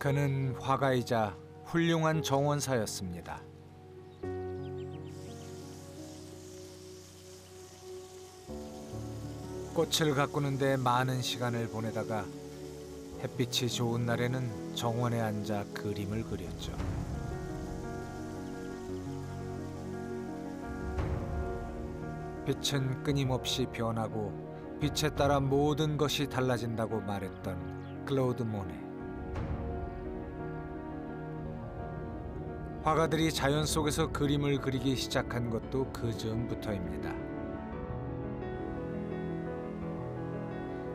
그는 화가이자 훌륭한 정원사였습니다. 꽃을 가꾸는 데 많은 시간을 보내다가 햇빛이 좋은 날에는 정원에 앉아 그림을 그렸죠. 빛은 끊임없이 변하고 빛에 따라 모든 것이 달라진다고 말했던 클로드 모네. 화가들이 자연 속에서 그림을 그리기 시작한 것도 그 즈음부터입니다.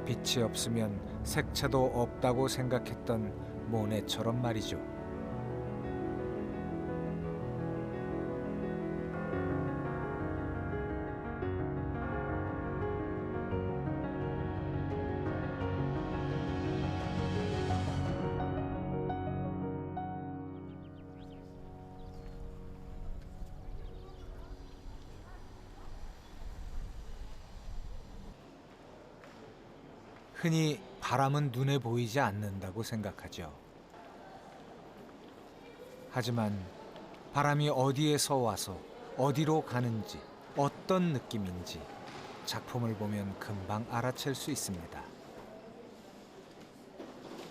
빛이 없으면 색채도 없다고 생각했던 모네처럼 말이죠. 흔히 바람은 눈에 보이지 않는다고 생각하죠. 하지만 바람이 어디에서 와서 어디로 가는지, 어떤 느낌인지 작품을 보면 금방 알아챌 수 있습니다.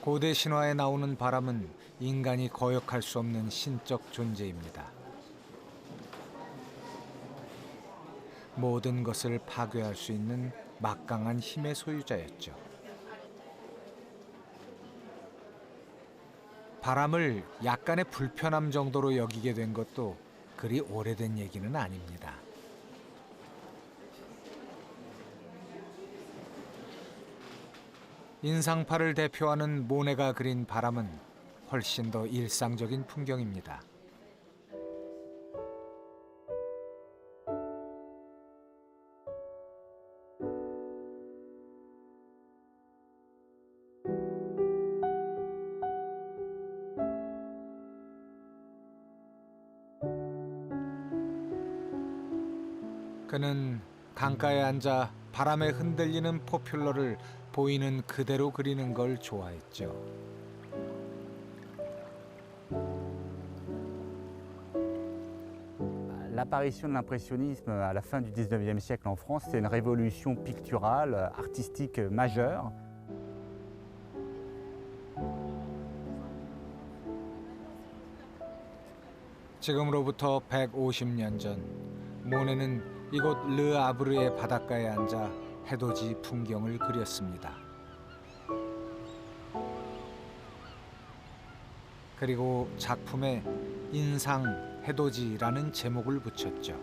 고대 신화에 나오는 바람은 인간이 거역할 수 없는 신적 존재입니다. 모든 것을 파괴할 수 있는 막강한 힘의 소유자였죠. 바람을 약간의 불편함 정도로 여기게 된 것도 그리 오래된 얘기는 아닙니다. 인상파를 대표하는 모네가 그린 바람은 훨씬 더 일상적인 풍경입니다. 그는 강가에 앉아 바람에 흔들리는 포퓰러를 보이는 그대로 그리는 걸 좋아했죠. L'apparition de l'impressionnisme à la fin du XIXe siècle en France, c'est une révolution picturale, artistique majeure. 지금으로부터 150년 전 모네는 이곳 르 아브르의 바닷가에 앉아 해돋이 풍경을 그렸습니다. 그리고 작품에 인상 해돋이라는 제목을 붙였죠.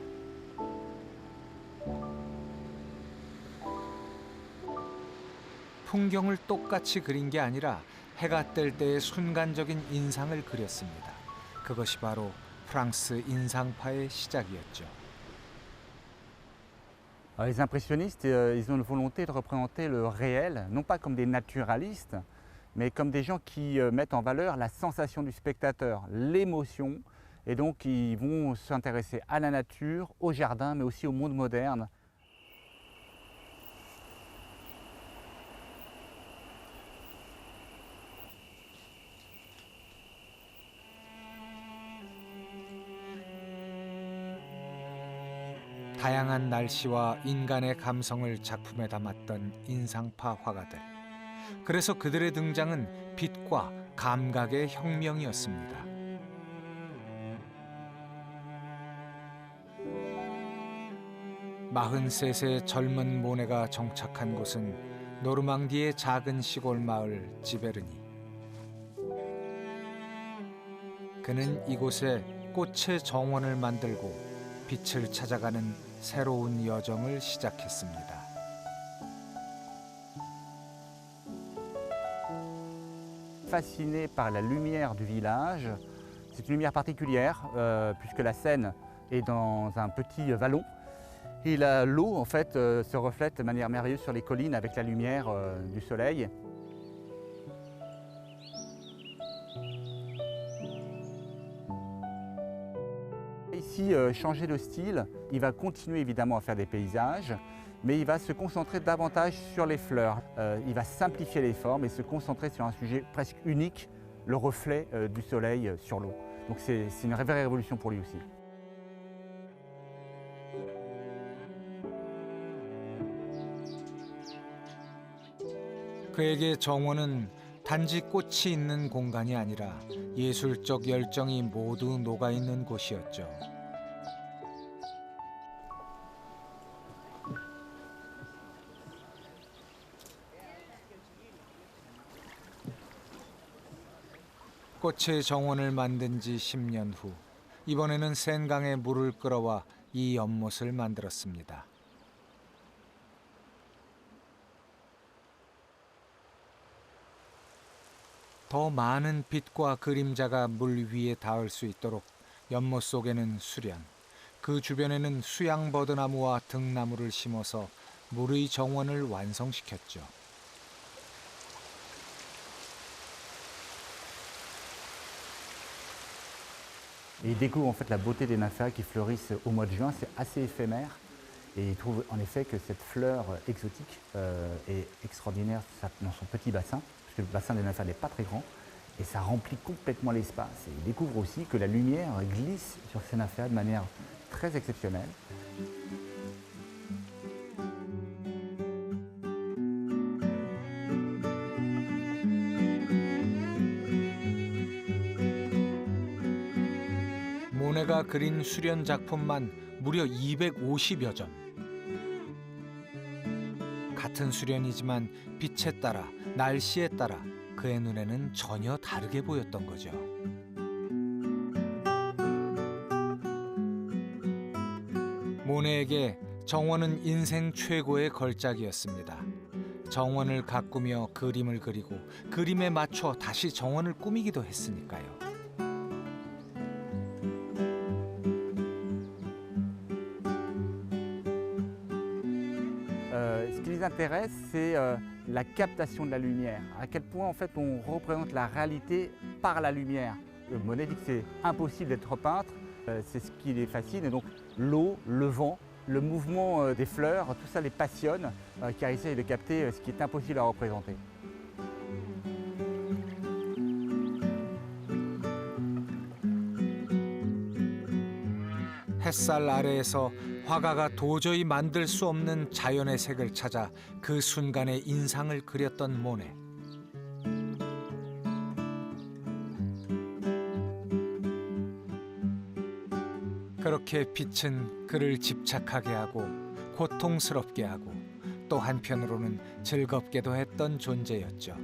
풍경을 똑같이 그린 게 아니라 해가 뜰 때의 순간적인 인상을 그렸습니다. 그것이 바로 프랑스 인상파의 시작이었죠. Les impressionnistes, ils ont une volonté de représenter le réel, non pas comme des naturalistes, mais comme des gens qui mettent en valeur la sensation du spectateur, l'émotion, et donc ils vont s'intéresser à la nature, au jardin, mais aussi au monde moderne. 다양한 날씨와 인간의 감성을 작품에 담았던 인상파 화가들. 그래서 그들의 등장은 빛과 감각의 혁명이었습니다. (43세의) 젊은 모네가 정착한 곳은 노르망디의 작은 시골 마을 지베르니. 그는 이곳에 꽃의 정원을 만들고 빛을 찾아가는 새로운 여정을 시작했습니다. Fasciné par la lumière du village, c'est une lumière particulière puisque la Seine est dans un petit vallon et l'eau en fait se reflète de manière merveilleuse sur les collines avec la lumière du soleil. Ici, changer de style, il va continuer évidemment à faire des paysages, mais il va se concentrer davantage sur les fleurs. Il va simplifier les formes et se concentrer sur un sujet presque unique le reflet du soleil sur l'eau. Donc c'est une vraie révolution pour lui aussi. 그에게 정원은 단지 꽃이 있는 공간이 아니라 예술적 열정이 모두 녹아있는 곳이었죠. 꽃의 정원을 만든 지 10년 후 이번에는 센강에 물을 끌어와 이 연못을 만들었습니다. 더 많은 빛과 그림자가 물 위에 닿을 수 있도록 연못 속에는 수련, 그 주변에는 수양버드나무와 등나무를 심어서 물의 정원을 완성시켰죠. Et il découvre en fait la beauté des nymphéas qui fleurissent au mois de juin, c'est assez éphémère. Et il trouve en effet que cette fleur exotique est extraordinaire dans son petit bassin, puisque le bassin des nymphéas n'est pas très grand, et ça remplit complètement l'espace. Et il découvre aussi que la lumière glisse sur ces nymphéas de manière très exceptionnelle. 모네가 그린 수련 작품만 무려 250여 점. 같은 수련이지만 빛에 따라, 날씨에 따라 그의 눈에는 전혀 다르게 보였던 거죠. 모네에게 정원은 인생 최고의 걸작이었습니다. 정원을 가꾸며 그림을 그리고 그림에 맞춰 다시 정원을 꾸미기도 했으니까요. Ce qui les intéresse, c'est la captation de la lumière, à quel point en fait on représente la réalité par la lumière. Monet dit que c'est impossible d'être peintre, c'est ce qui les fascine, et donc l'eau, le vent, le mouvement des fleurs, tout ça les passionne, car ils essayent de capter ce qui est impossible à représenter. 햇살 아래에서 화가가 도저히 만들 수 없는 자연의 색을 찾아 그 순간의 인상을 그렸던 모네. 그렇게 빛은 그를 집착하게 하고 고통스럽게 하고 또 한편으로는 즐겁게도 했던 존재였죠.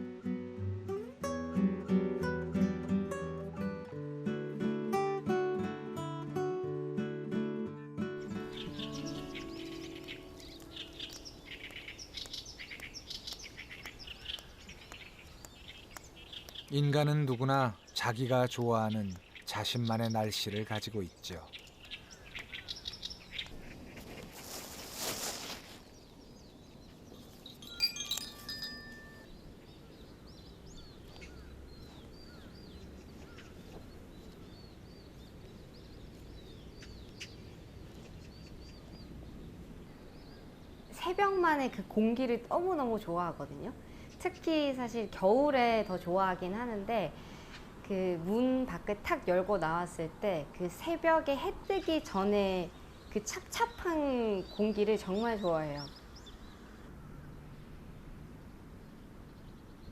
인간은 누구나 자기가 좋아하는 자신만의 날씨를 가지고 있죠. 새벽만의 그 공기를 너무너무 좋아하거든요. 특히 사실 겨울에 더 좋아하긴 하는데 그 문 밖에 탁 열고 나왔을 때 그 새벽에 해 뜨기 전에 그 찹찹한 공기를 정말 좋아해요.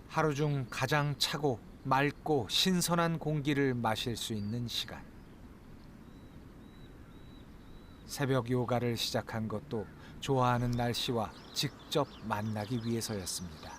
하루 중 가장 차고 맑고 신선한 공기를 마실 수 있는 시간. 새벽 요가를 시작한 것도 좋아하는 날씨와 직접 만나기 위해서였습니다.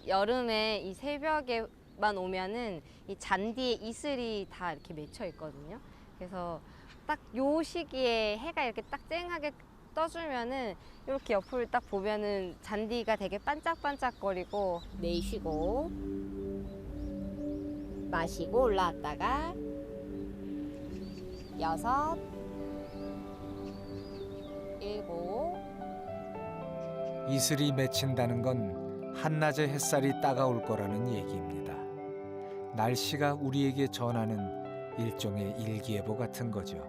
여름에 이 새벽에만 오면은 이 잔디에 이슬이 다 이렇게 맺혀 있거든요. 그래서 딱 요 시기에 해가 이렇게 딱 쨍하게 떠주면은 이렇게 옆을 딱 보면은 잔디가 되게 반짝반짝거리고 내쉬고 마시고 올라왔다가 6, 7 이슬이 맺힌다는 건 한낮의 햇살이 따가울 거라는 얘기입니다. 날씨가 우리에게 전하는 일종의 일기예보 같은 거죠.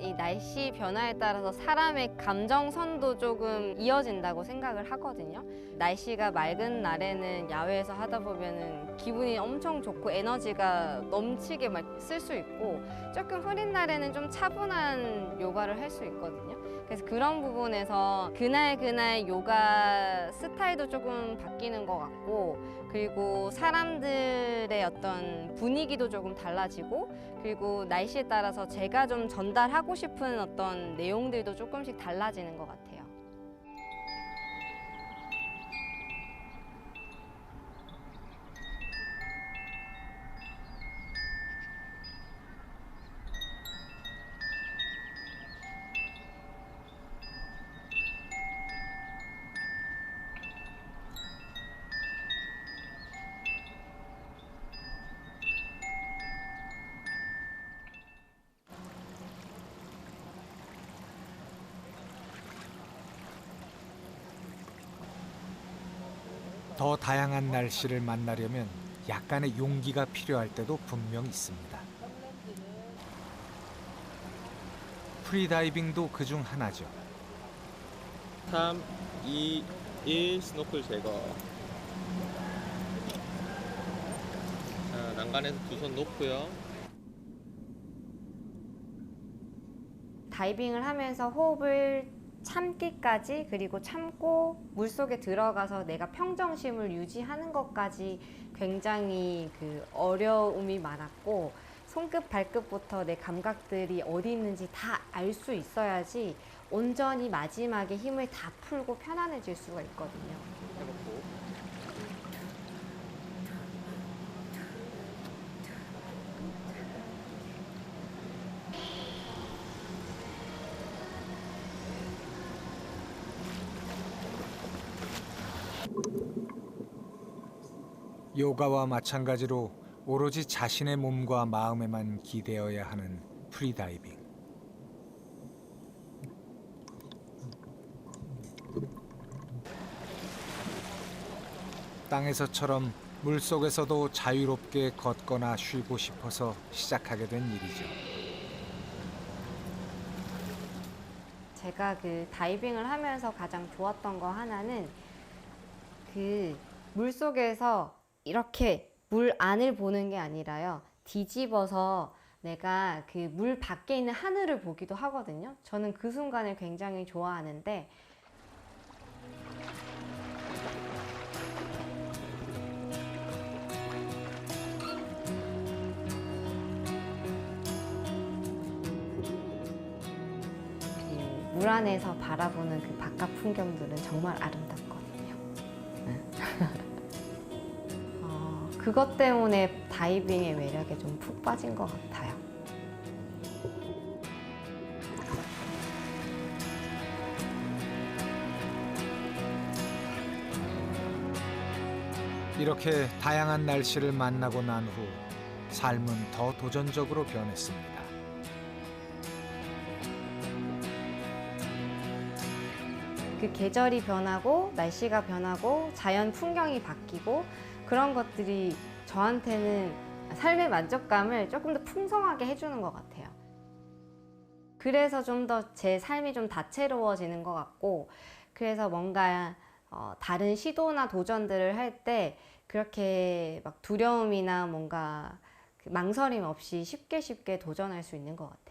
이 날씨 변화에 따라서 사람의 감정선도 조금 이어진다고 생각을 하거든요. 날씨가 맑은 날에는 야외에서 하다 보면은 기분이 엄청 좋고 에너지가 넘치게 막 쓸 수 있고, 조금 흐린 날에는 좀 차분한 요가를 할 수 있거든요. 그래서 그런 부분에서 그날 요가 스타일도 조금 바뀌는 것 같고, 그리고 사람들의 어떤 분위기도 조금 달라지고, 그리고 날씨에 따라서 제가 좀 전달하고 싶은 어떤 내용들도 조금씩 달라지는 것 같아요. 더 다양한 날씨를 만나려면 약간의 용기가 필요할 때도 분명 있습니다. 프리다이빙도 그중 하나죠. 3, 2, 1 스노클 제거. 자, 난간에서 두 손 놓고요. 다이빙을 하면서 호흡을 참기까지, 그리고 참고 물속에 들어가서 내가 평정심을 유지하는 것까지 굉장히 어려움이 많았고, 손끝 발끝부터 내 감각들이 어디 있는지 다 알 수 있어야지 온전히 마지막에 힘을 다 풀고 편안해질 수가 있거든요. 해놓고. 요가와 마찬가지로 오로지 자신의 몸과 마음에만 기대어야 하는 프리다이빙. 땅에서처럼 물속에서도 자유롭게 걷거나 쉬고 싶어서 시작하게 된 일이죠. 제가 다이빙을 하면서 가장 좋았던 거 하나는 물속에서 이렇게 물 안을 보는 게 아니라요, 뒤집어서 내가 물 밖에 있는 하늘을 보기도 하거든요. 저는 그 순간을 굉장히 좋아하는데, 물 안에서 바라보는 그 바깥 풍경들은 정말 아름답거든요. 그것 때문에 다이빙의 매력에 좀 푹 빠진 것 같아요. 이렇게 다양한 날씨를 만나고 난 후 삶은 더 도전적으로 변했습니다. 계절이 변하고 날씨가 변하고 자연 풍경이 바뀌고, 그런 것들이 저한테는 삶의 만족감을 조금 더 풍성하게 해주는 것 같아요. 그래서 좀 더 제 삶이 좀 다채로워지는 것 같고, 그래서 뭔가 다른 시도나 도전들을 할 때 그렇게 막 두려움이나 뭔가 망설임 없이 쉽게 도전할 수 있는 것 같아요.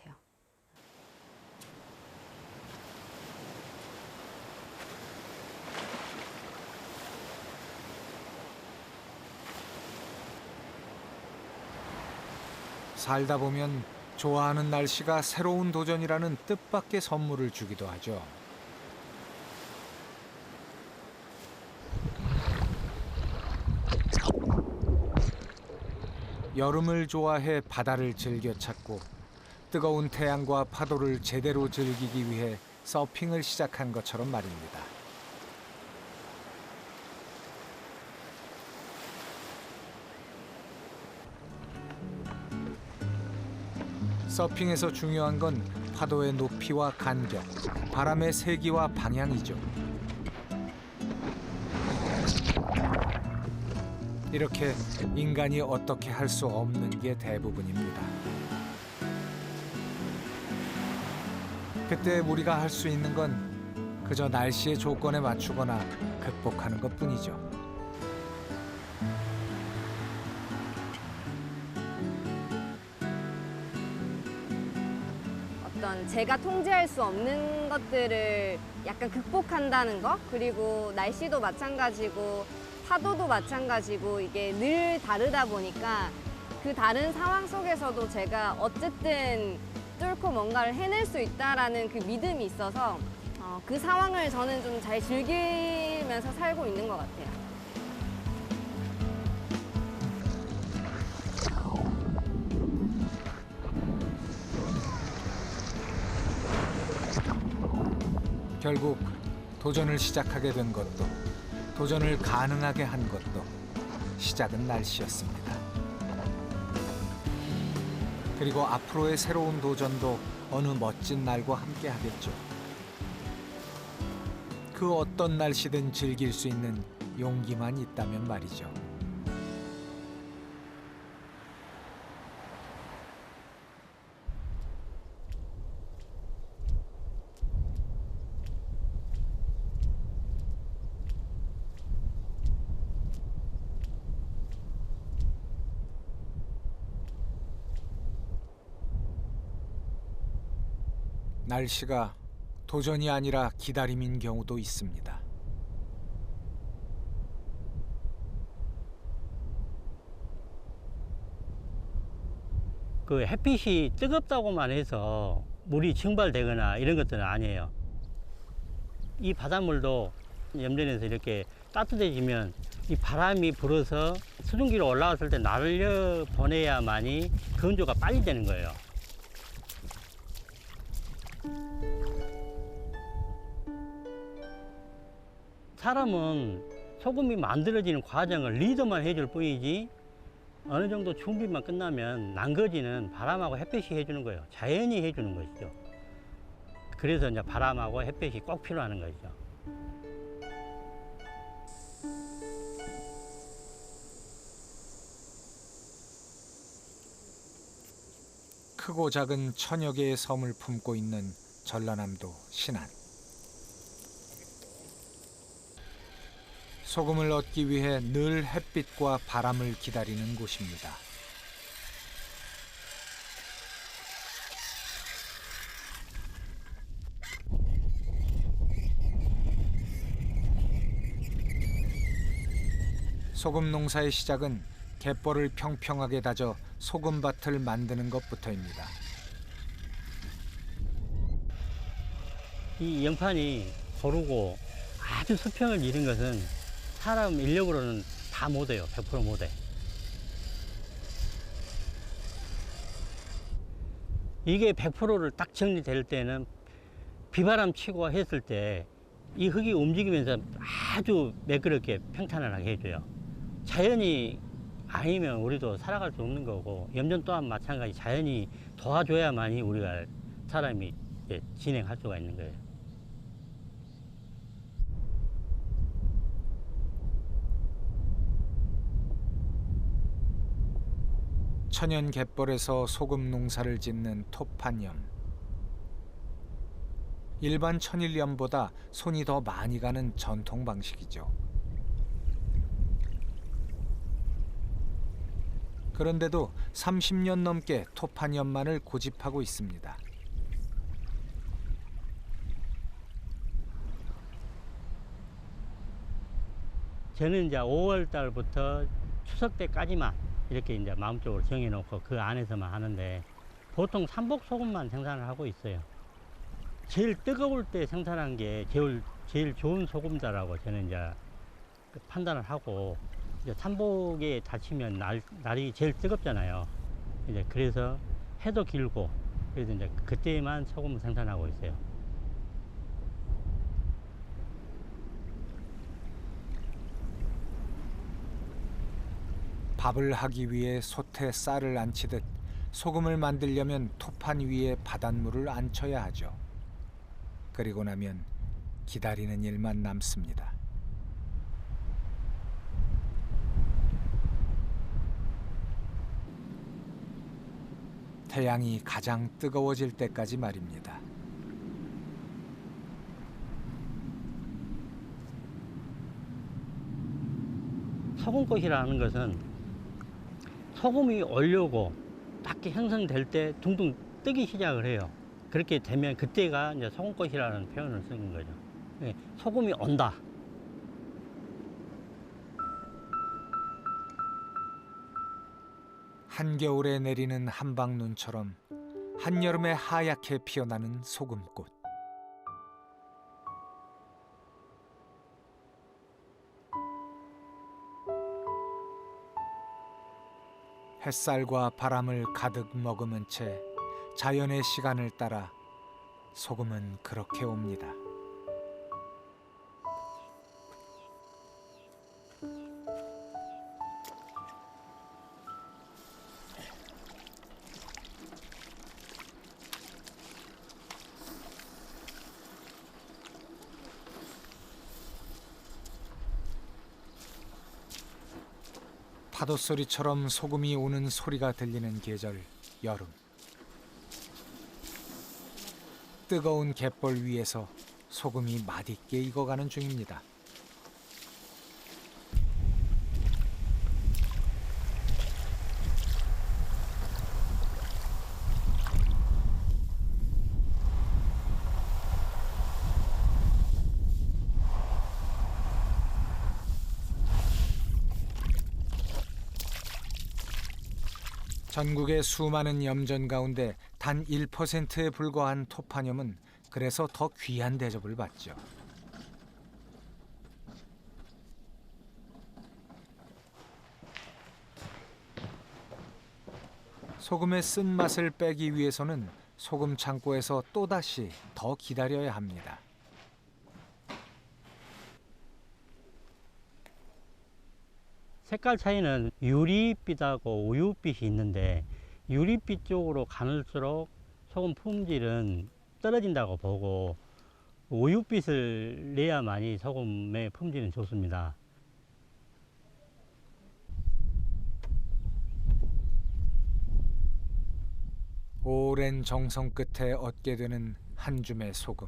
살다 보면 좋아하는 날씨가 새로운 도전이라는 뜻밖의 선물을 주기도 하죠. 여름을 좋아해 바다를 즐겨 찾고 뜨거운 태양과 파도를 제대로 즐기기 위해 서핑을 시작한 것처럼 말입니다. 서핑에서 중요한 건 파도의 높이와 간격, 바람의 세기와 방향이죠. 이렇게 인간이 어떻게 할 수 없는 게 대부분입니다. 그때 우리가 할 수 있는 건 그저 날씨의 조건에 맞추거나 극복하는 것뿐이죠. 어떤 제가 통제할 수 없는 것들을 약간 극복한다는 거, 그리고 날씨도 마찬가지고 파도도 마찬가지고 이게 늘 다르다 보니까 그 다른 상황 속에서도 제가 어쨌든 뚫고 뭔가를 해낼 수 있다라는 그 믿음이 있어서 그 상황을 저는 좀 잘 즐기면서 살고 있는 것 같아요. 결국 도전을 시작하게 된 것도, 도전을 가능하게 한 것도 시작은 날씨였습니다. 그리고 앞으로의 새로운 도전도 어느 멋진 날과 함께 하겠죠. 그 어떤 날씨든 즐길 수 있는 용기만 있다면 말이죠. 날씨가 도전이 아니라 기다림인 경우도 있습니다. 그 햇빛이 뜨겁다고만 해서 물이 증발되거나 이런 것들은 아니에요. 이 바닷물도 염전에서 이렇게 따뜻해지면 이 바람이 불어서 수증기로 올라왔을 때 날려 보내야만이 건조가 빨리 되는 거예요. 사람은 소금이 만들어지는 과정을 리더만 해줄 뿐이지 어느 정도 준비만 끝나면 난거지는 바람하고 햇빛이 해주는 거예요. 자연이 해주는 것이죠. 그래서 이제 바람하고 햇빛이 꼭 필요한 것이죠. 크고 작은 천여 개의 섬을 품고 있는 전라남도 신안. 소금을 얻기 위해 늘 햇빛과 바람을 기다리는 곳입니다. 소금 농사의 시작은 갯벌을 평평하게 다져 소금밭을 만드는 것부터입니다. 이 연판이 고르고 아주 수평을 이룬 것은 사람 인력으로는 다 못해요. 100% 못해. 이게 100%를 딱 정리될 때는 비바람 치고 했을 때 이 흙이 움직이면서 아주 매끄럽게 평탄하게 해줘요. 자연이 아니면 우리도 살아갈 수 없는 거고, 염전 또한 마찬가지 자연이 도와줘야만이 우리가 사람이 이제 진행할 수가 있는 거예요. 천연 갯벌에서 소금 농사를 짓는 토판염. 일반 천일염보다 손이 더 많이 가는 전통 방식이죠. 그런데도 30년 넘게 토판염만을 고집하고 있습니다. 저는 이제 5월 달부터 추석 때까지만 이렇게 이제 마음적으로 정해놓고 그 안에서만 하는데, 보통 삼복 소금만 생산을 하고 있어요. 제일 뜨거울 때 생산한 게 제일 좋은 소금자라고 저는 이제 판단을 하고, 이제 삼복에 다치면 날이 제일 뜨겁잖아요. 이제 그래서 해도 길고, 그래서 이제 그때만 소금을 생산하고 있어요. 밥을 하기 위해 솥에 쌀을 안치듯 소금을 만들려면 토판 위에 바닷물을 안쳐야 하죠. 그리고 나면 기다리는 일만 남습니다. 태양이 가장 뜨거워질 때까지 말입니다. 소금꽃이라는 것은 소금이 올려오고 딱히 형성될 때 둥둥 뜨기 시작을 해요. 그렇게 되면 그때가 이제 소금꽃이라는 표현을 쓰는 거죠. 예, 소금이 온다. 한겨울에 내리는 한방눈처럼 한여름에 하얗게 피어나는 소금꽃. 햇살과 바람을 가득 머금은 채 자연의 시간을 따라 소금은 그렇게 옵니다. 파도 소리처럼 소금이 오는 소리가 들리는 계절 여름. 뜨거운 갯벌 위에서 소금이 맛있게 익어가는 중입니다. 전국의 수많은 염전 가운데 단 1%에 불과한 토파뇽은 그래서 더 귀한 대접을 받죠. 소금의 쓴맛을 빼기 위해서는 소금 창고에서 또다시 더 기다려야 합니다. 색깔 차이는 유리빛하고 우유빛이 있는데 유리빛 쪽으로 가늘수록 소금 품질은 떨어진다고 보고 우유빛을 내야만이 소금의 품질은 좋습니다. 오랜 정성 끝에 얻게 되는 한 줌의 소금.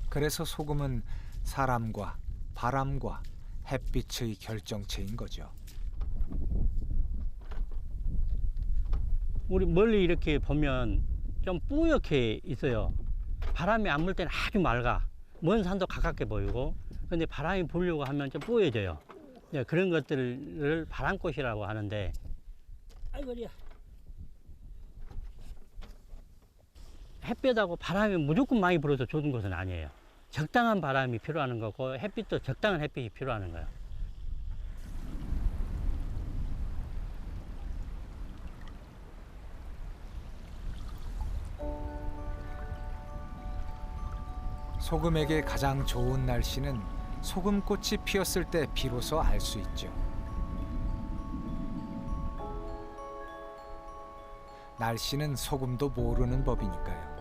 그래서 소금은 사람과 바람과 햇빛의 결정체인 거죠. 우리 멀리 이렇게 보면 좀 뿌옇게 있어요. 바람이 안 불 때는 아주 맑아. 먼 산도 가깝게 보이고, 근데 바람이 불려고 하면 좀 뿌얘져요. 네, 그런 것들을 바람꽃이라고 하는데, 아이고, 어디야. 햇볕하고 바람이 무조건 많이 불어서 좋은 것은 아니에요. 적당한 바람이 필요한 거고 햇빛도 적당한 햇빛이 필요한 거예요. 소금에게 가장 좋은 날씨는 소금꽃이 피었을 때 비로소 알 수 있죠. 날씨는 소금도 모르는 법이니까요.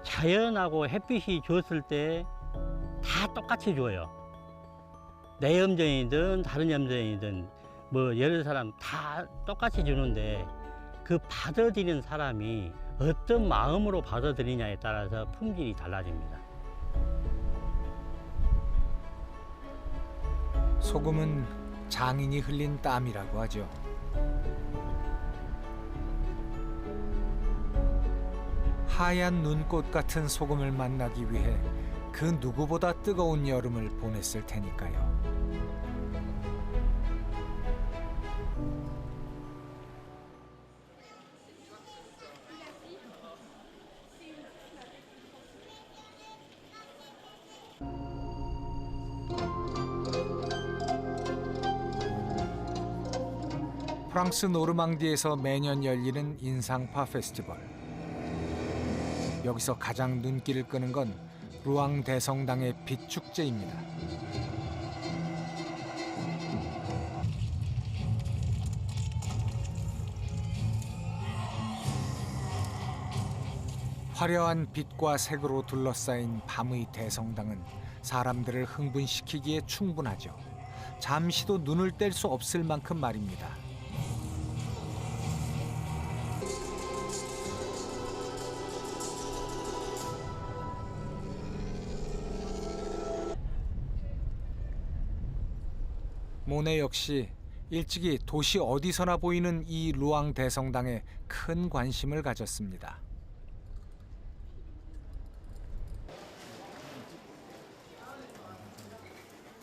자연하고 햇빛이 줬을 때 다 똑같이 줘요. 내 염전이든 다른 염전이든 뭐 여러 사람 다 똑같이 주는데 그 받아들이는 사람이 어떤 마음으로 받아들이냐에 따라서 품질이 달라집니다. 소금은 장인이 흘린 땀이라고 하죠. 하얀 눈꽃 같은 소금을 만나기 위해 그 누구보다 뜨거운 여름을 보냈을 테니까요. 프랑스 노르망디에서 매년 열리는 인상파 페스티벌. 여기서 가장 눈길을 끄는 건 루앙 대성당의 빛 축제입니다. 화려한 빛과 색으로 둘러싸인 밤의 대성당은 사람들을 흥분시키기에 충분하죠. 잠시도 눈을 뗄 수 없을 만큼 말입니다. 모네 역시 일찍이 도시 어디서나 보이는 이 루앙 대성당에 큰 관심을 가졌습니다.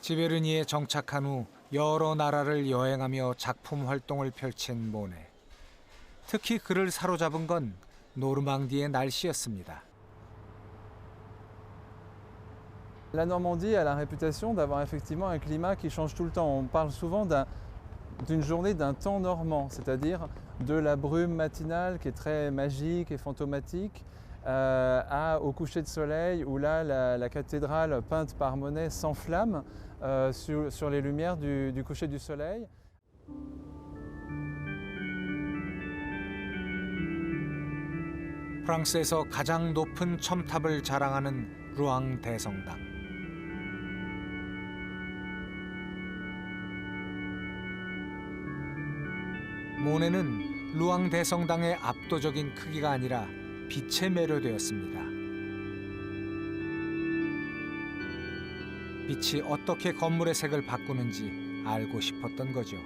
지베르니에 정착한 후 여러 나라를 여행하며 작품 활동을 펼친 모네. 특히 그를 사로잡은 건 노르망디의 날씨였습니다. La Normandie a la réputation d'avoir effectivement un climat qui change tout le temps. On parle souvent d'une journée d'un temps normand, c'est-à-dire de la brume matinale qui est très magique et fantomatique, au coucher de soleil où là la cathédrale peinte par Monet s'enflamme sur les lumières du coucher du soleil. 프랑스에서 가장 높은 첨탑을 자랑하는 루앙 대성당. 모네는 루앙 대성당의 압도적인 크기가 아니라 빛에 매료되었습니다. 빛이 어떻게 건물의 색을 바꾸는지 알고 싶었던 거죠.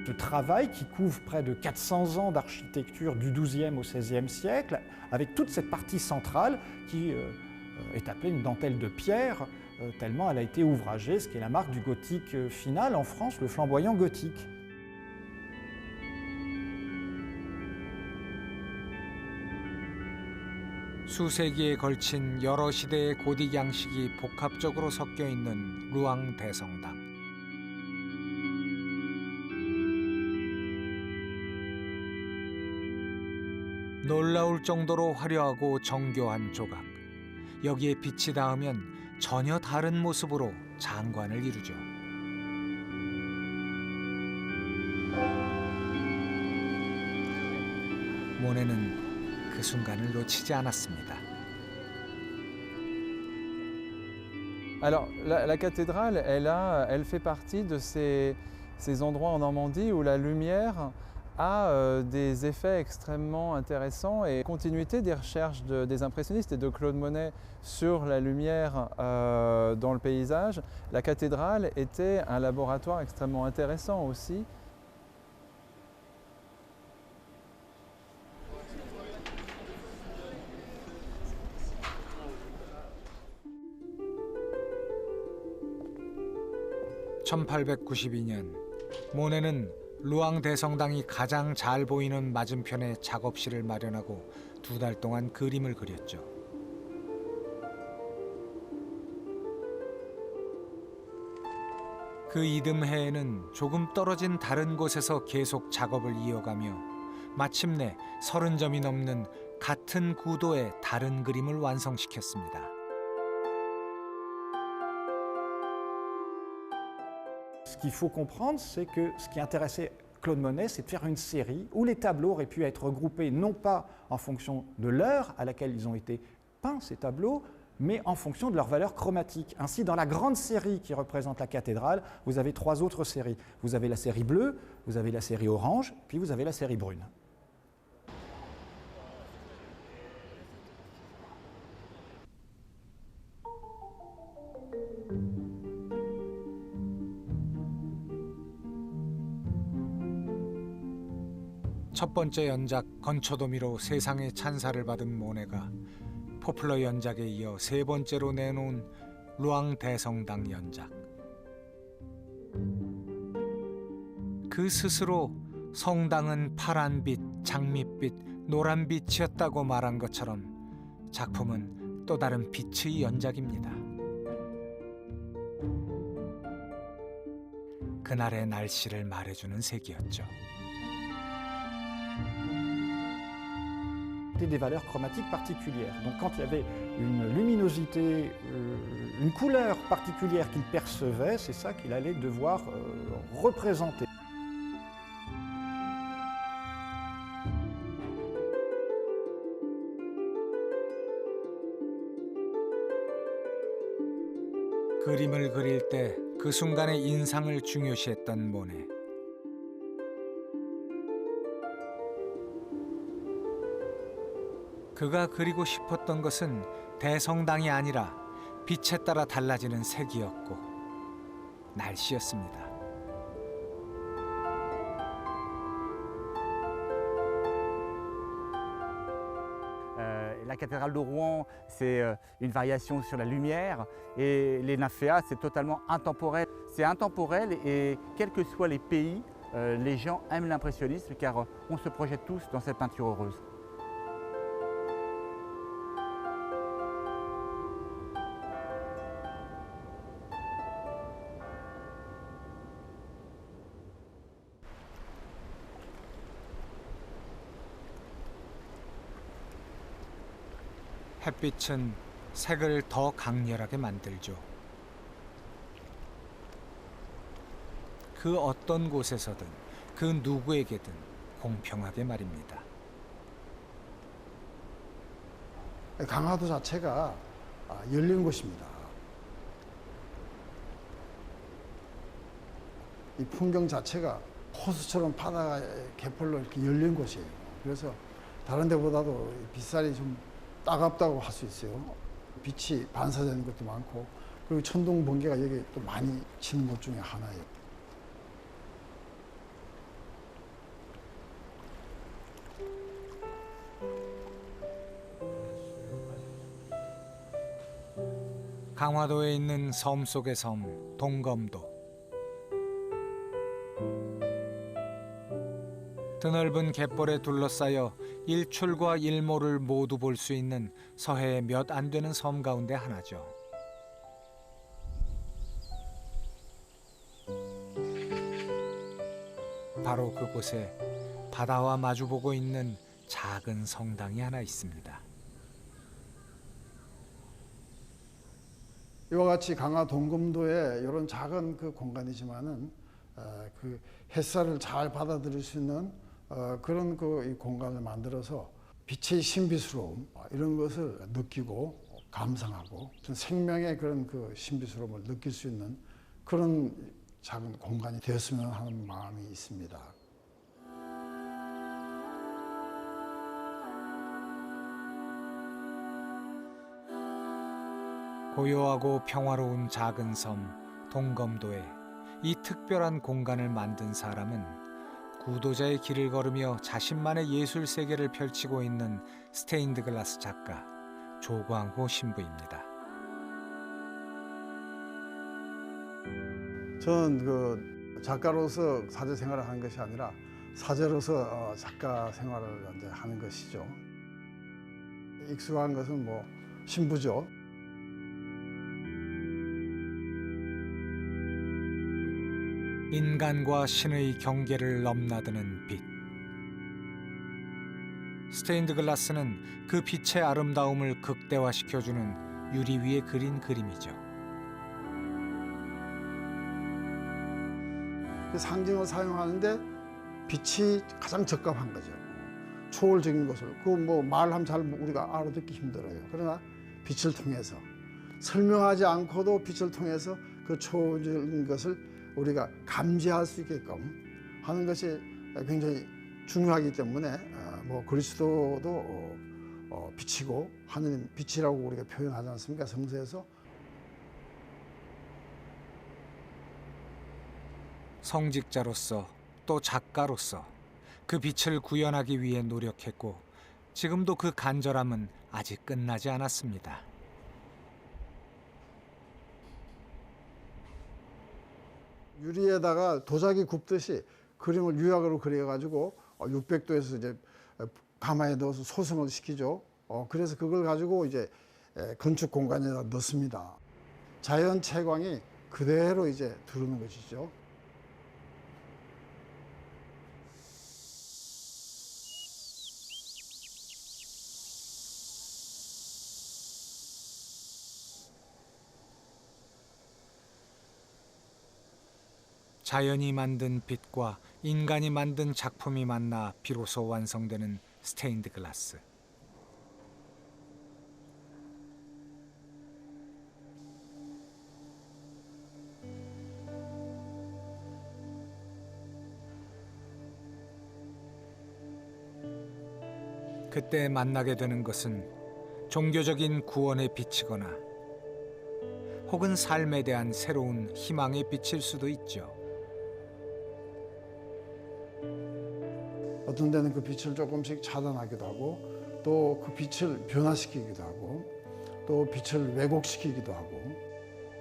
Ce travail qui couvre près de 400 ans d'architecture du XIIe au XVIe siècle, avec toute cette partie centrale qui est appelée une dentelle de pierre, tellement elle a été ouvragée, ce qui est la marque du gothique final en France, le flamboyant gothique. 수세기에 걸친 여러 시대의 고딕 양식이 복합적으로 섞여 있는 루앙 대성당. 놀라울 정도로 화려하고 정교한 조각. 여기에 빛이 닿으면 전혀 다른 모습으로 장관을 이루죠. 모네는 그 순간을 놓치지 않았습니다. Alors la cathédrale, elle fait partie de ces endroits en Normandie où la lumière a des effets extrêmement intéressants et continuité des recherches des impressionnistes et de Claude Monet sur la lumière dans le paysage. La cathédrale était un laboratoire extrêmement intéressant aussi. (1892년) 모네는 루앙 대성당이 가장 잘 보이는 맞은편에 작업실을 마련하고 2달 동안 그림을 그렸죠. 그 이듬해에는 조금 떨어진 다른 곳에서 계속 작업을 이어가며 마침내 30점이 넘는 같은 구도의 다른 그림을 완성시켰습니다. Ce qu'il faut comprendre, c'est que ce qui intéressait Claude Monet, c'est de faire une série où les tableaux auraient pu être regroupés non pas en fonction de l'heure à laquelle ils ont été peints, ces tableaux, mais en fonction de leur valeur chromatique. Ainsi, dans la grande série qui représente la cathédrale, vous avez 3 autres séries. Vous avez la série bleue, vous avez la série orange, puis vous avez la série brune. 첫 번째 연작 건초도미로 세상의 찬사를 받은 모네가 포플러 연작에 이어 3번째로 내놓은 루앙 대성당 연작. 그 스스로 성당은 파란빛, 장밋빛, 노란빛이었다고 말한 것처럼 작품은 또 다른 빛의 연작입니다. 그날의 날씨를 말해주는 색이었죠. Des valeurs chromatiques particulières. Donc quand il y avait une luminosité, une couleur particulière qu'il percevait, c'est ça qu'il allait devoir représenter. 그림을 그릴 때 그 순간의 인상을 중요시했던 모네. 그가 그리고 싶었던 것은 대성당이 아니라 빛에 따라 달라지는 색이었고 날씨였습니다. La cathédrale de Rouen, c'est une variation sur la lumière et les nymphéas, c'est totalement intemporel. C'est intemporel et quels que soient les pays, les gens aiment l'impressionnisme car on se projette tous dans cette peinture heureuse. 햇빛은 색을 더 강렬하게 만들죠. 그 어떤 곳에서든 그 누구에게든 공평하게 말입니다. 강화도 자체가 열린 곳입니다. 이 풍경 자체가 호수처럼 바다가 개펄로 이렇게 열린 곳이에요. 그래서 다른 데보다도 빗살이 좀 따갑다고 할 수 있어요. 빛이 반사되는 것도 많고, 그리고 천둥 번개가 여기 또 많이 치는 곳 중에 하나예요. 강화도에 있는 섬 속의 섬 동검도. 드넓은 갯벌에 둘러싸여 일출과 일몰을 모두 볼 수 있는 서해의 몇 안 되는 섬 가운데 하나죠. 바로 그곳에 바다와 마주보고 있는 작은 성당이 하나 있습니다. 이와 같이 강화 동검도에 이런 작은 그 공간이지만은 그 햇살을 잘 받아들일 수 있는 그런 이 공간을 만들어서 빛의 신비스러움 이런 것을 느끼고 감상하고 생명의 그런 그 신비스러움을 느낄 수 있는 그런 작은 공간이 되었으면 하는 마음이 있습니다. 고요하고 평화로운 작은 섬 동검도에 이 특별한 공간을 만든 사람은 구도자의 길을 걸으며 자신만의 예술 세계를 펼치고 있는 스테인드 글라스 작가 조광호 신부입니다. 저는 그 작가로서 사제 생활을 하는 것이 아니라 사제로서 작가 생활을 이제 하는 것이죠. 익숙한 것은 뭐 신부죠. 인간과 신의 경계를 넘나드는 빛. 스테인드 글라스는 그 빛의 아름다움을 극대화시켜주는 유리 위에 그린 그림이죠. 그 상징을 사용하는데 빛이 가장 적합한 거죠. 초월적인 것을. 그 뭐 말하면 잘 우리가 알아듣기 힘들어요. 그러나 빛을 통해서 설명하지 않고도 빛을 통해서 그 초월적인 것을 우리가 감지할 수 있게끔 하는 것이 굉장히 중요하기 때문에 뭐 그리스도도 빛이고 하느님 빛이라고 우리가 표현하지 않습니까? 성서에서. 성직자로서 또 작가로서 그 빛을 구현하기 위해 노력했고 지금도 그 간절함은 아직 끝나지 않았습니다. 유리에다가 도자기 굽듯이 그림을 유약으로 그려가지고 600도에서 이제 가마에 넣어서 소성을 시키죠. 그래서 그걸 가지고 이제 건축 공간에다 넣습니다. 자연 채광이 그대로 이제 들어오는 것이죠. 자연이 만든 빛과 인간이 만든 작품이 만나 비로소 완성되는 스테인드 글라스. 그때 만나게 되는 것은 종교적인 구원의 빛이거나 혹은 삶에 대한 새로운 희망의 빛일 수도 있죠. 어떤 데는 그 빛을 조금씩 차단하기도 하고 또 그 빛을 변화시키기도 하고 또 빛을 왜곡시키기도 하고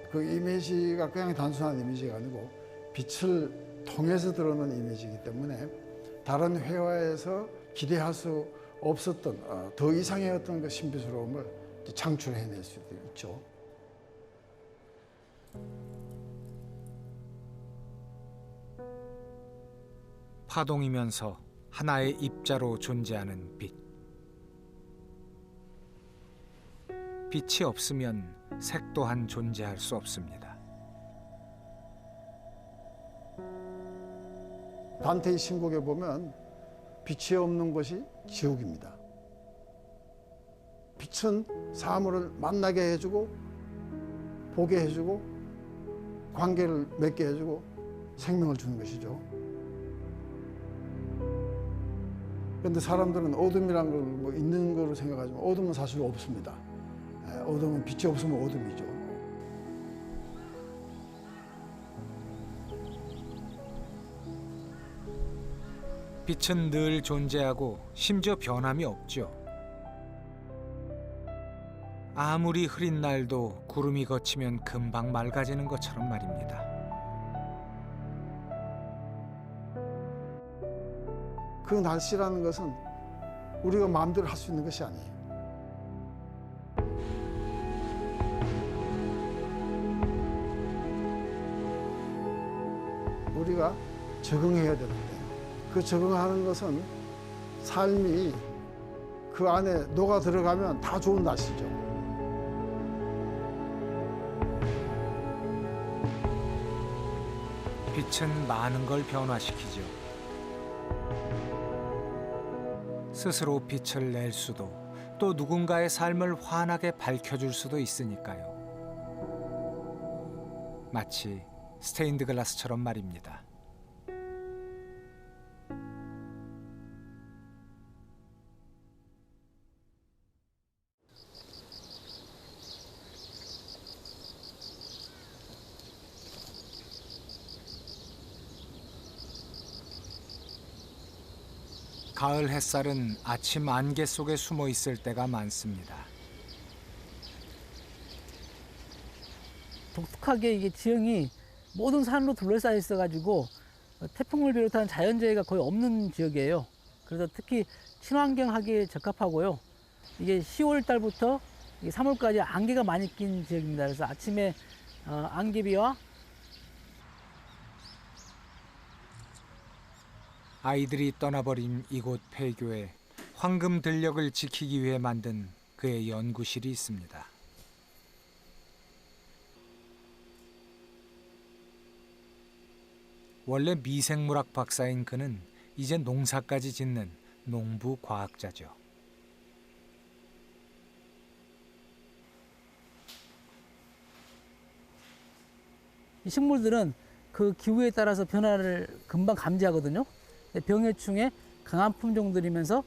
그 이미지가 그냥 단순한 이미지가 아니고 빛을 통해서 들어오는 이미지이기 때문에 다른 회화에서 기대할 수 없었던 더 이상의 어떤 그 신비스러움을 창출해낼 수도 있죠. 파동이면서 하나의 입자로 존재하는 빛. 빛이 없으면 색 또한 존재할 수 없습니다. 단테의 신곡에 보면 빛이 없는 곳이 지옥입니다. 빛은 사물을 만나게 해주고 보게 해주고 관계를 맺게 해주고 생명을 주는 것이죠. 그런데 사람들은 어둠이란 걸 뭐 있는 거로 생각하지만 어둠은 사실 없습니다. 어둠은 빛이 없으면 어둠이죠. 빛은 늘 존재하고 심지어 변함이 없죠. 아무리 흐린 날도 구름이 걷히면 금방 맑아지는 것처럼 말입니다. 그 날씨라는 것은 우리가 마음대로 할 수 있는 것이 아니에요. 우리가 적응해야 되는데 그 적응하는 것은 삶이 그 안에 녹아 들어가면 다 좋은 날씨죠. 빛은 많은 걸 변화시키죠. 스스로 빛을 낼 수도 또 누군가의 삶을 환하게 밝혀줄 수도 있으니까요. 마치 스테인드 글라스처럼 말입니다. 가을 햇살은 아침 안개 속에 숨어 있을 때가 많습니다. 독특하게 이게 지형이 모든 산으로 둘러싸여 있어가지고 태풍을 비롯한 자연재해가 거의 없는 지역이에요. 그래서 특히 친환경하기에 적합하고요. 이게 10월 달부터 3월까지 안개가 많이 낀 지역입니다. 그래서 아침에 안개비와 아이들이 떠나버린 이곳 폐교에 황금 들녘을 지키기 위해 만든 그의 연구실이 있습니다. 원래 미생물학 박사인 그는 이제 농사까지 짓는 농부 과학자죠. 이 식물들은 그 기후에 따라서 변화를 금방 감지하거든요. 병해충에 강한 품종들이면서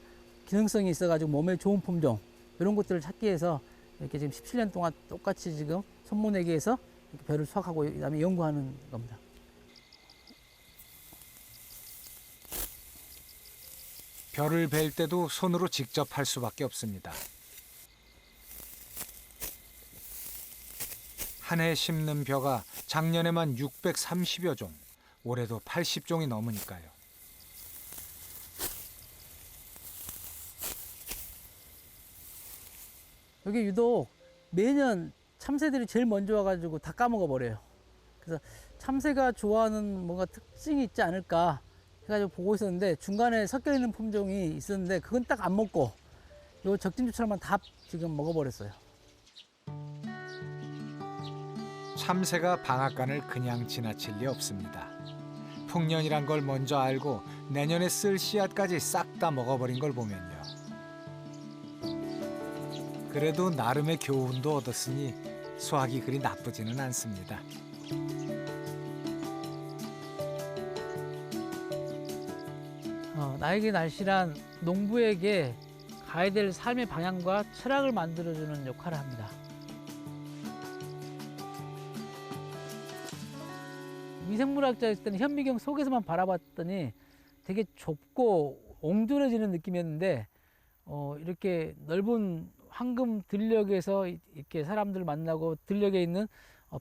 기능성이 있어가지고 몸에 좋은 품종 이런 것들을 찾기 위해서 이렇게 지금 17년 동안 똑같이 지금 손모내기에서 벼를 수확하고 그다음에 연구하는 겁니다. 벼를 벨 때도 손으로 직접 할 수밖에 없습니다. 한 해 심는 벼가 작년에만 630여 종, 올해도 80종이 넘으니까요. 여기 유독 매년 참새들이 제일 먼저 와가지고 다 까먹어 버려요. 그래서 참새가 좋아하는 뭔가 특징이 있지 않을까 해가지고 보고 있었는데 중간에 섞여 있는 품종이 있었는데 그건 딱 안 먹고 요 적진주처럼만 다 지금 먹어버렸어요. 참새가 방앗간을 그냥 지나칠 리 없습니다. 풍년이란 걸 먼저 알고 내년에 쓸 씨앗까지 싹 다 먹어버린 걸 보면요. 그래도 나름의 교훈도 얻었으니 수확이 그리 나쁘지는 않습니다. 나에게 날씨란 농부에게 가야 될 삶의 방향과 철학을 만들어주는 역할을 합니다. 미생물학자였을 때는 현미경 속에서만 바라봤더니 되게 좁고 옹졸해지는 느낌이었는데 이렇게 넓은 황금 들녘에서 이렇게 사람들 만나고 들녘에 있는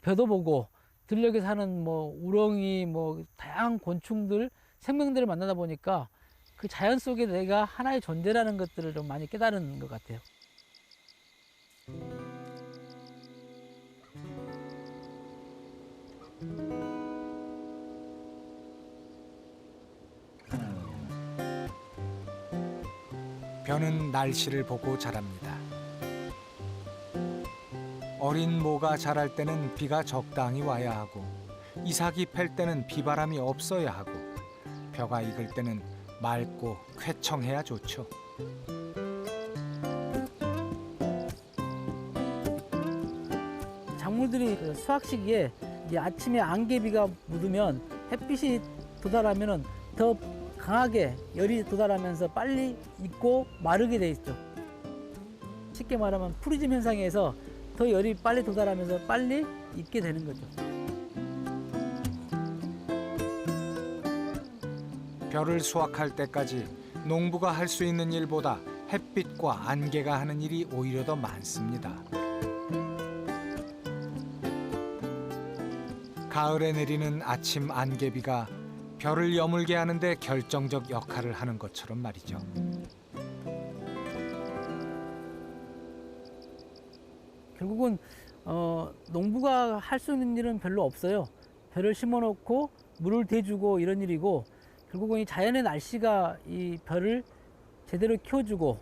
벼도 보고 들녘에 사는 뭐 우렁이 뭐 다양한 곤충들 생명들을 만나다 보니까 그 자연 속에 내가 하나의 존재라는 것들을 좀 많이 깨달은 것 같아요. 벼는 날씨를 보고 자랍니다. 어린 모가 자랄 때는 비가 적당히 와야 하고 이삭이 팰 때는 비바람이 없어야 하고 벼가 익을 때는 맑고 쾌청해야 좋죠. 작물들이 그 수확 시기에 이제 아침에 안개비가 묻으면 햇빛이 도달하면 더 강하게 열이 도달하면서 빨리 익고 마르게 돼 있죠. 쉽게 말하면 프리즘 현상에서 더 열이 빨리 도달하면서 빨리 익게 되는 거죠. 벼를 수확할 때까지 농부가 할 수 있는 일보다 햇빛과 안개가 하는 일이 오히려 더 많습니다. 가을에 내리는 아침 안개비가 벼를 여물게 하는데 결정적 역할을 하는 것처럼 말이죠. 결국은 농부가 할 수 있는 일은 별로 없어요. 벼를 심어놓고 물을 대주고 이런 일이고 결국은 이 자연의 날씨가 이 벼를 제대로 키워주고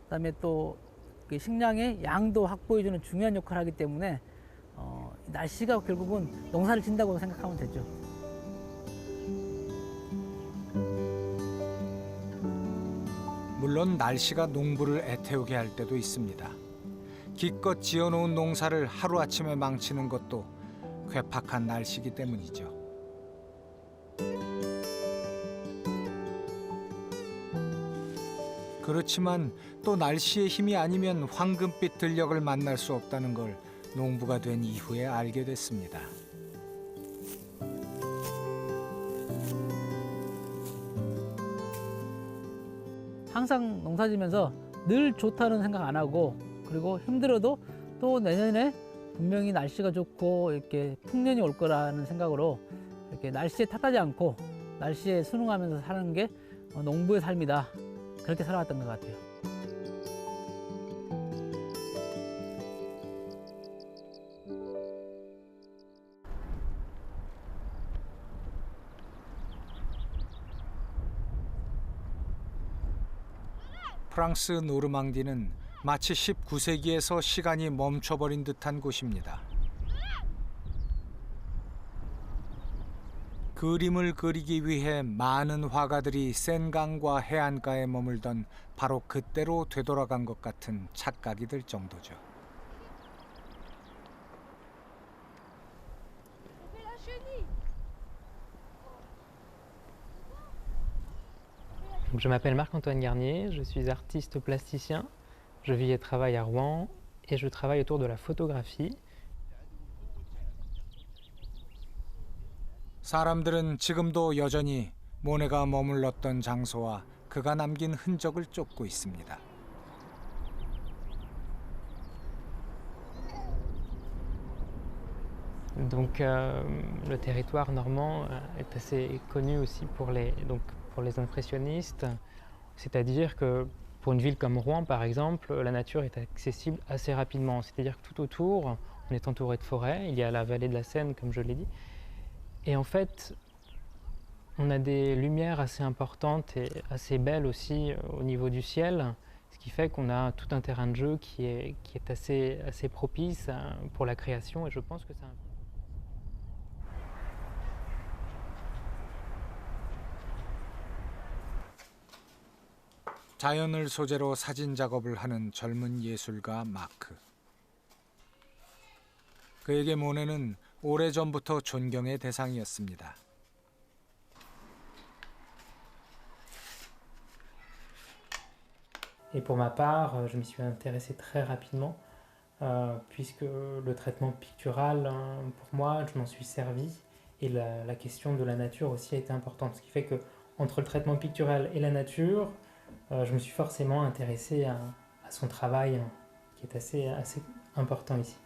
그다음에 또 그 식량의 양도 확보해주는 중요한 역할을 하기 때문에 날씨가 결국은 농사를 짓는다고 생각하면 되죠. 물론 날씨가 농부를 애태우게 할 때도 있습니다. 기껏 지어놓은 농사를 하루아침에 망치는 것도 괴팍한 날씨기 때문이죠. 그렇지만 또 날씨의 힘이 아니면 황금빛 들녘을 만날 수 없다는 걸 농부가 된 이후에 알게 됐습니다. 항상 농사지면서 늘 좋다는 생각 안 하고 그리고 힘들어도 또 내년에 분명히 날씨가 좋고 이렇게 풍년이 올 거라는 생각으로 이렇게 날씨에 탓하지 않고 날씨에 순응하면서 사는 게 농부의 삶이다. 그렇게 살아왔던 것 같아요. 프랑스 노르망디는 마치 19세기에서 시간이 멈춰버린 듯한 곳입니다. 그림을 그리기 위해 많은 화가들이 센강과 해안가에 머물던 바로 그때로 되돌아간 것 같은 착각이 들 정도죠. Je m'appelle Marc-Antoine Garnier, je suis artiste plasticien, je vis et travaille à Rouen et je travaille autour de la photographie. 사람들은 지금도 여전히 모네가 머물렀던 장소와 그가 남긴 흔적을 쫓고 있습니다. Donc le territoire normand est assez connu aussi pour les impressionnistes, c'est-à-dire que pour une ville comme Rouen par exemple, la nature est accessible assez rapidement, c'est-à-dire que tout autour, on est entouré de forêts, il y a la vallée de la Seine comme je l'ai dit, et en fait on a des lumières assez importantes et assez belles aussi au niveau du ciel, ce qui fait qu'on a tout un terrain de jeu qui est assez propice pour la création et je pense que c'est un... 자연을 소재로 사진 작업을 하는 젊은 예술가 마크. 그에게 모네는 오래전부터 존경의 대상이었습니다. Et pour ma part, je m'y suis intéressé très rapidement, puisque le traitement pictural, pour moi, je m'en suis servi. Et la question de la nature aussi a été importante. Ce qui fait que entre le traitement pictural et la nature, je me suis forcément intéressé à son travail, qui est assez important ici.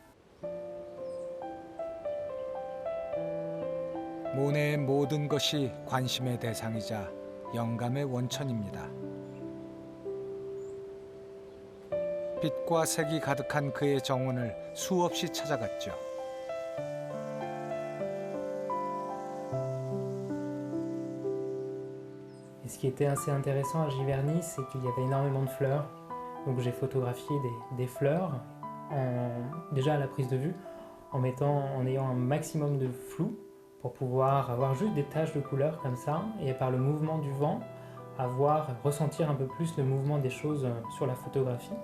모네의 모든 것이 관심의 대상이자 영감의 원천입니다. 빛과 색이 가득한 그의 정원을 수없이 찾아갔죠. Et ce qui était assez intéressant à Giverny, c'est qu'il y avait énormément de fleurs. Donc j'ai photographié des fleurs, déjà à la prise de vue, en ayant un maximum de flou pour pouvoir avoir juste des taches de couleur comme ça, et par le mouvement du vent, ressentir un peu plus le mouvement des choses sur la photographie.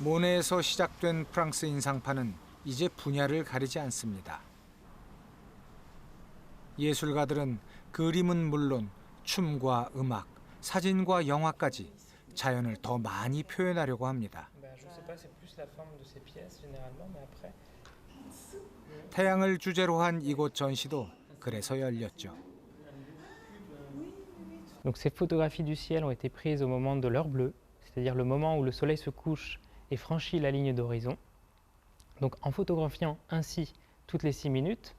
모네에서 시작된 프랑스 인상파는 이제 분야를 가리지 않습니다. 예술가들은 그림은 물론 춤과 음악, 사진과 영화까지 자연을 더 많이 표현하려고 합니다. 태양을 주제로 한 이곳 전시도 그래서 열렸죠. Donc ces photographies du ciel ont été prises au moment de l'heure bleue, c'est-à-dire le moment où le soleil se couche et franchit la ligne d'horizon. Donc en photographiant ainsi toutes les 6 minutes,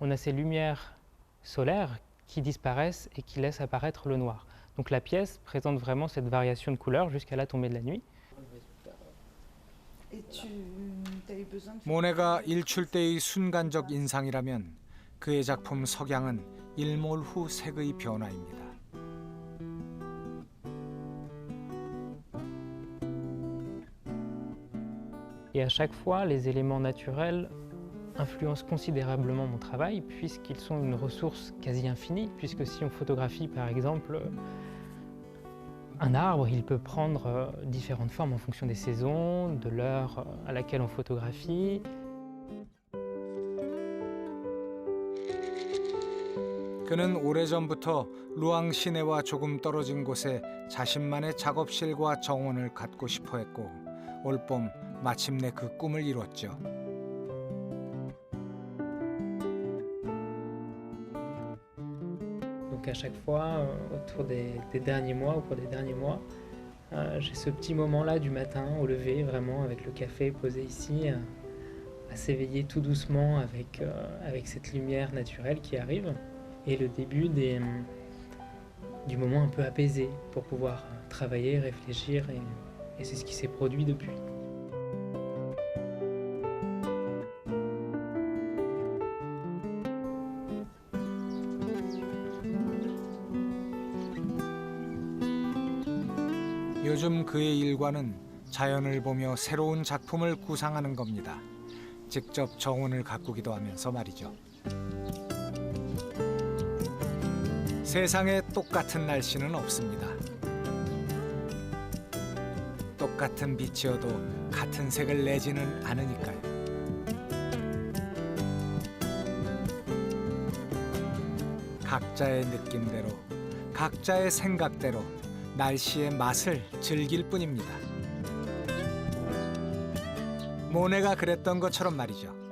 on a ces lumières solaires qui disparaissent et qui laissent apparaître le noir. Donc la pièce présente vraiment cette variation de couleurs jusqu'à la tombée de la nuit. 모네가 일출 때의 순간적 인상이라면 그의 작품 석양은 일몰 후 색의 변화입니다. Et à chaque fois, les éléments naturels influencent considérablement mon travail puisqu'ils sont une ressource quasi infinie, puisque si on photographie par exemple un arbre, il peut prendre différentes formes en fonction des saisons, de l'heure à laquelle on photographie. 그는 오래전부터 루앙 시내와 조금 떨어진 곳에 자신만의 작업실과 정원을 갖고 싶어 했고 올봄 마침내 그 꿈을 이뤘죠. Donc à chaque fois, autour des derniers mois ou pour des derniers mois, j'ai ce petit moment-là du matin au lever, vraiment avec le café posé ici, à s'éveiller tout doucement avec cette lumière naturelle qui arrive et le début du moment un peu apaisé pour pouvoir travailler, réfléchir et c'est ce qui s'est produit depuis. 요즘 그의 일과는 자연을 보며 새로운 작품을 구상하는 겁니다. 직접 정원을 가꾸기도 하면서 말이죠. 세상에 똑같은 날씨는 없습니다. 똑같은 빛이어도 같은 색을 내지는 않으니까요. 각자의 느낌대로, 각자의 생각대로 날씨의 맛을 즐길 뿐입니다. 모네가 그랬던 것처럼 말이죠.